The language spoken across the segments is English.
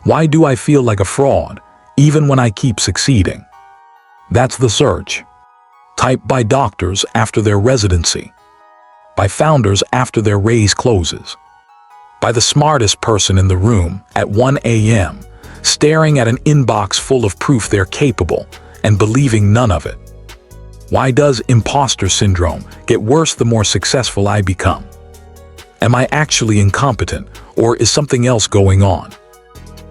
Why do I feel like a fraud, even when I keep succeeding? That's the search. Typed by doctors after their residency, by founders after their raise closes, by the smartest person in the room at 1 a.m., staring at an inbox full of proof they're capable and believing none of it. Why does imposter syndrome get worse the more successful I become? Am I actually incompetent, or is something else going on?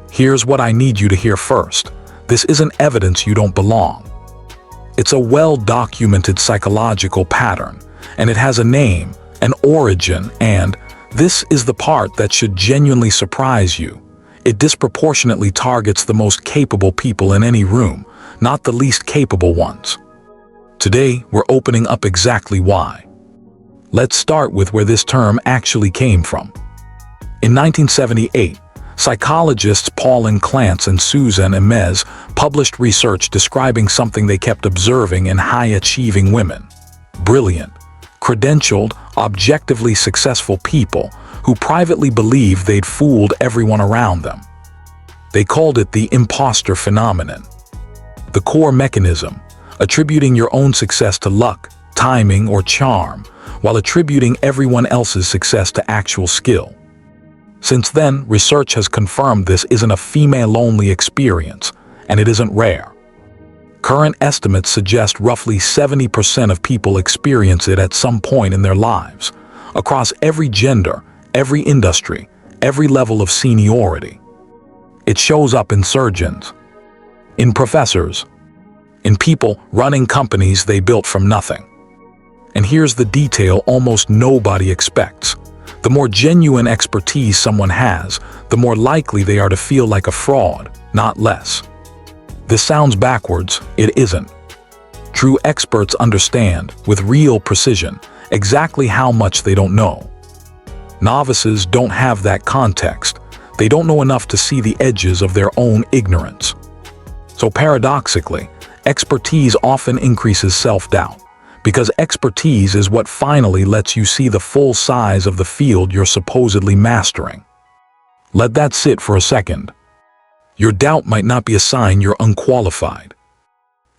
Here's what I need you to hear first. This isn't evidence you don't belong. It's a well-documented psychological pattern, and it has a name, an origin, and this is the part that should genuinely surprise you. It disproportionately targets the most capable people in any room, not the least capable ones. Today, we're opening up exactly why. Let's start with where this term actually came from. In 1978, psychologists Clance and Imes published research describing something they kept observing in high-achieving women. Brilliant, credentialed, objectively successful people who privately believed they'd fooled everyone around them. They called it the imposter phenomenon. The core mechanism, attributing your own success to luck, timing, or charm, while attributing everyone else's success to actual skill. Since then, research has confirmed this isn't a female-only experience, and it isn't rare. Current estimates suggest roughly 70% of people experience it at some point in their lives, across every gender, every industry, every level of seniority. It shows up in surgeons, in professors, in people running companies they built from nothing. And here's the detail almost nobody expects. The more genuine expertise someone has, the more likely they are to feel like a fraud, not less. This sounds backwards, it isn't. True experts understand, with real precision, exactly how much they don't know. Novices don't have that context. They don't know enough to see the edges of their own ignorance. So paradoxically, expertise often increases self-doubt, because expertise is what finally lets you see the full size of the field you're supposedly mastering. Let that sit for a second. Your doubt might not be a sign you're unqualified.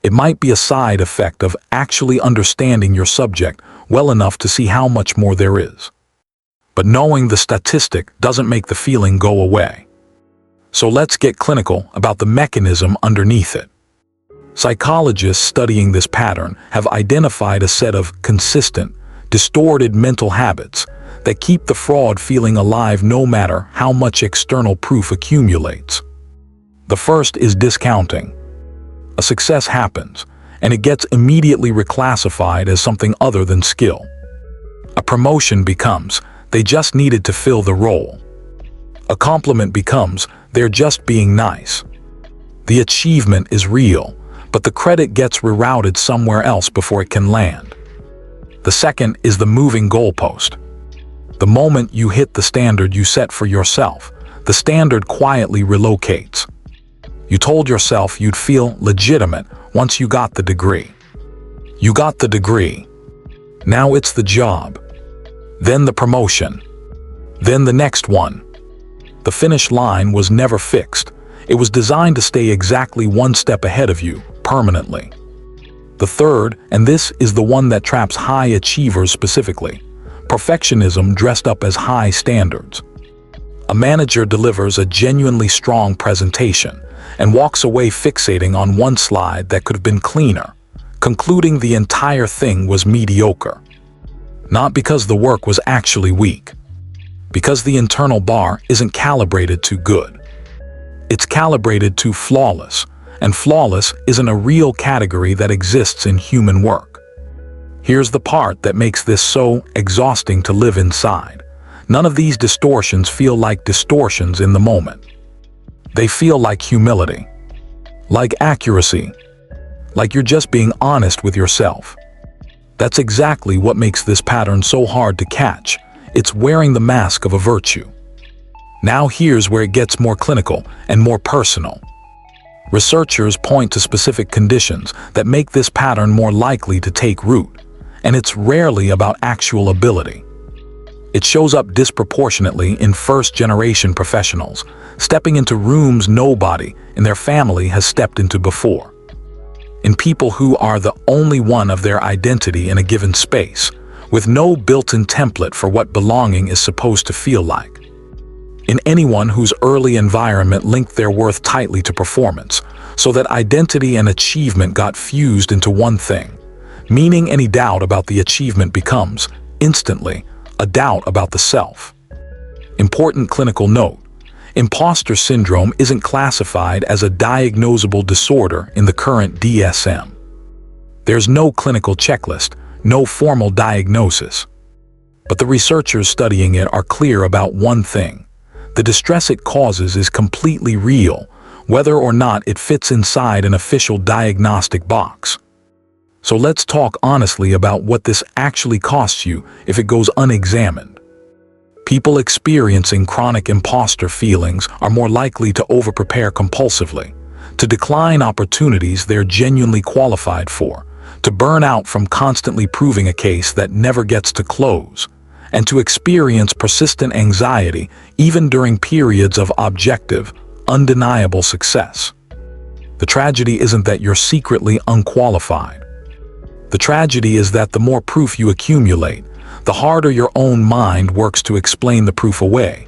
It might be a side effect of actually understanding your subject well enough to see how much more there is. But knowing the statistic doesn't make the feeling go away. So let's get clinical about the mechanism underneath it. Psychologists studying this pattern have identified a set of consistent, distorted mental habits that keep the fraud feeling alive no matter how much external proof accumulates. The first is discounting. A success happens, and it gets immediately reclassified as something other than skill. A promotion becomes, they just needed to fill the role. A compliment becomes, they're just being nice. The achievement is real, but the credit gets rerouted somewhere else before it can land. The second is the moving goalpost. The moment you hit the standard you set for yourself, the standard quietly relocates. You told yourself you'd feel legitimate once you got the degree. You got the degree. Now it's the job. Then the promotion. Then the next one. The finish line was never fixed. It was designed to stay exactly one step ahead of you, permanently. The third, and this is the one that traps high achievers specifically, perfectionism dressed up as high standards. A manager delivers a genuinely strong presentation and walks away fixating on one slide that could have been cleaner, concluding the entire thing was mediocre. Not because the work was actually weak, because the internal bar isn't calibrated to good. It's calibrated to flawless, and flawless isn't a real category that exists in human work. Here's the part that makes this so exhausting to live inside. None of these distortions feel like distortions in the moment. They feel like humility, like accuracy, like you're just being honest with yourself. That's exactly what makes this pattern so hard to catch. It's wearing the mask of a virtue. Now here's where it gets more clinical and more personal. Researchers point to specific conditions that make this pattern more likely to take root, and it's rarely about actual ability. It shows up disproportionately in first-generation professionals, stepping into rooms nobody in their family has stepped into before. In people who are the only one of their identity in a given space, with no built-in template for what belonging is supposed to feel like. In anyone whose early environment linked their worth tightly to performance, so that identity and achievement got fused into one thing, meaning any doubt about the achievement becomes, instantly, a doubt about the self. Important clinical note: imposter syndrome isn't classified as a diagnosable disorder in the current DSM. There's no clinical checklist, no formal diagnosis. But the researchers studying it are clear about one thing: the distress it causes is completely real, whether or not it fits inside an official diagnostic box. So let's talk honestly about what this actually costs you if it goes unexamined. People experiencing chronic imposter feelings are more likely to overprepare compulsively, to decline opportunities they're genuinely qualified for, to burn out from constantly proving a case that never gets to close, and to experience persistent anxiety even during periods of objective, undeniable success. The tragedy isn't that you're secretly unqualified. The tragedy is that the more proof you accumulate, the harder your own mind works to explain the proof away,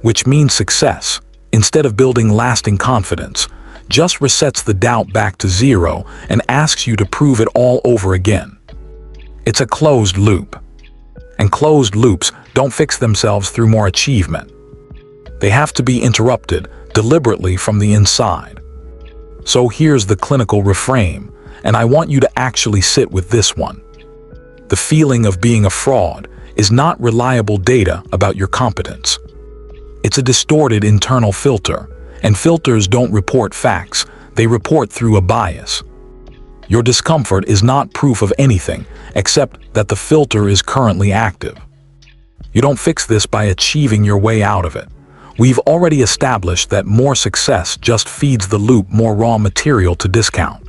which means success, instead of building lasting confidence, just resets the doubt back to zero and asks you to prove it all over again. It's a closed loop. And closed loops don't fix themselves through more achievement. They have to be interrupted deliberately from the inside. So here's the clinical reframe, and I want you to actually sit with this one. The feeling of being a fraud is not reliable data about your competence. It's a distorted internal filter, and filters don't report facts, they report through a bias. Your discomfort is not proof of anything except that the filter is currently active. You don't fix this by achieving your way out of it. We've already established that more success just feeds the loop more raw material to discount.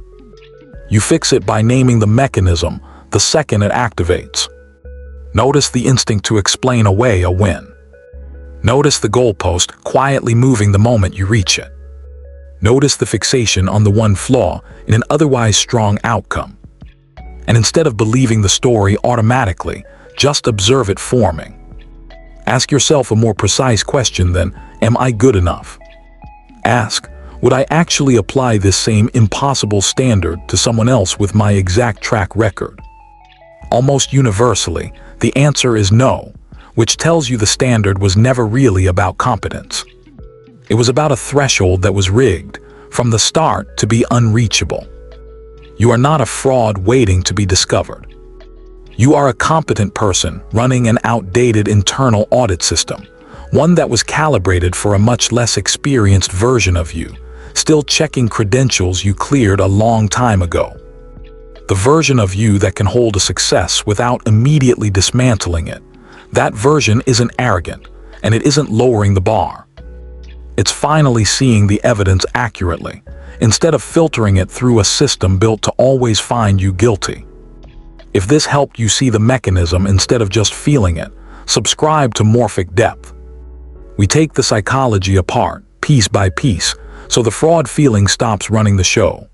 You fix it by naming the mechanism the second it activates. Notice the instinct to explain away a win. Notice the goalpost quietly moving the moment you reach it. Notice the fixation on the one flaw in an otherwise strong outcome. And instead of believing the story automatically, just observe it forming. Ask yourself a more precise question than, am I good enough? Ask, would I actually apply this same impossible standard to someone else with my exact track record? Almost universally, the answer is no, which tells you the standard was never really about competence. It was about a threshold that was rigged, from the start, to be unreachable. You are not a fraud waiting to be discovered. You are a competent person running an outdated internal audit system, one that was calibrated for a much less experienced version of you, still checking credentials you cleared a long time ago. The version of you that can hold a success without immediately dismantling it. That version isn't arrogant, and it isn't lowering the bar. It's finally seeing the evidence accurately, instead of filtering it through a system built to always find you guilty. If this helped you see the mechanism instead of just feeling it, subscribe to Morphic Depth. We take the psychology apart, piece by piece, so the fraud feeling stops running the show.